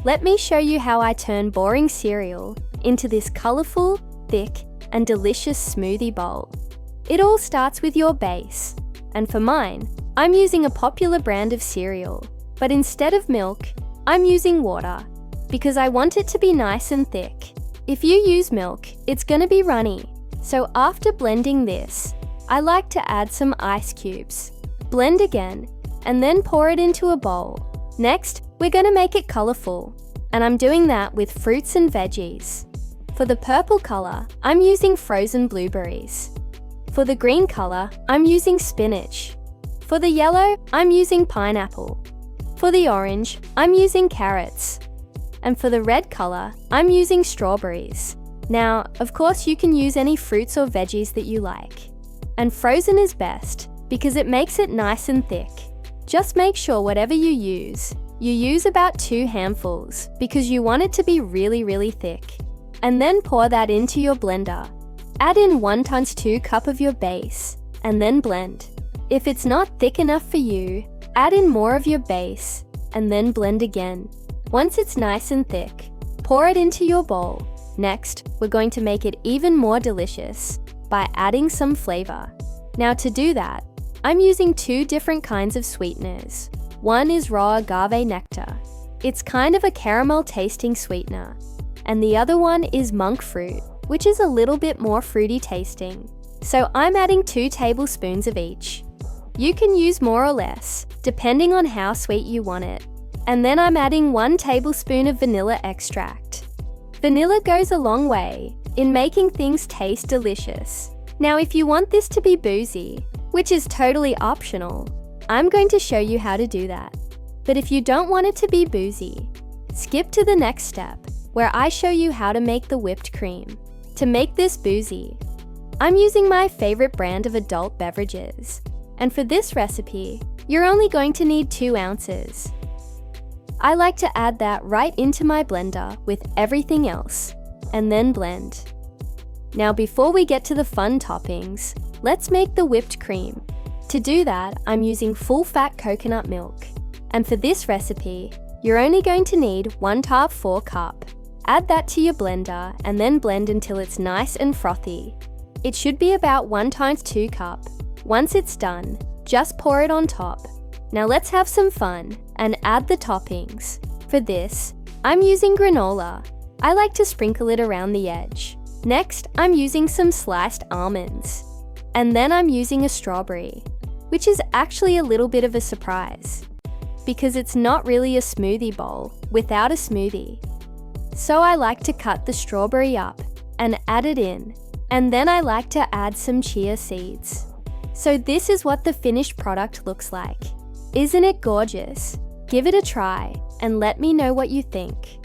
Let me show you how I turn boring cereal into this colorful, thick, and delicious smoothie bowl. It all starts with your base. And for mine, I'm using a popular brand of cereal, but instead of milk, I'm using water because I want it to be nice and thick. If you use milk, it's gonna be runny. So after blending this, I like to add some ice cubes. Blend again, and then pour it into a bowl. Next, we're gonna make it colorful, and I'm doing that with fruits and veggies. For the purple color, I'm using frozen blueberries. For the green color, I'm using spinach. For the yellow, I'm using pineapple. For the orange, I'm using carrots. And for the red color, I'm using strawberries. Now, of course, you can use any fruits or veggies that you like. And frozen is best because it makes it nice and thick. Just make sure whatever you use about 2 handfuls because you want it to be really thick. And then pour that into your blender. Add in 1x2 cup of your base and then blend. If it's not thick enough for you, add in more of your base and then blend again. Once it's nice and thick, pour it into your bowl. Next, we're going to make it even more delicious by adding some flavor. Now to do that, I'm using 2 different kinds of sweeteners. One is raw agave nectar. It's kind of a caramel tasting sweetener. And the other one is monk fruit, which is a little bit more fruity tasting. So I'm adding 2 tablespoons of each. You can use more or less, depending on how sweet you want it. And then I'm adding 1 tablespoon of vanilla extract. Vanilla goes a long way in making things taste delicious. Now if you want this to be boozy, which is totally optional, I'm going to show you how to do that. But if you don't want it to be boozy, skip to the next step, where I show you how to make the whipped cream. To make this boozy, I'm using my favorite brand of adult beverages. And for this recipe, you're only going to need 2 ounces. I like to add that right into my blender with everything else, and then blend. Now before we get to the fun toppings, let's make the whipped cream. To do that, I'm using full-fat coconut milk. And for this recipe, you're only going to need 1/4 cup. Add that to your blender and then blend until it's nice and frothy. It should be about 1x2 cup. Once it's done, just pour it on top. Now let's have some fun and add the toppings. For this, I'm using granola. I like to sprinkle it around the edge. Next, I'm using some sliced almonds. And then I'm using a strawberry, which is actually a little bit of a surprise because it's not really a smoothie bowl without a smoothie. So I like to cut the strawberry up and add it in. And then I like to add some chia seeds. So this is what the finished product looks like. Isn't it gorgeous? Give it a try and let me know what you think.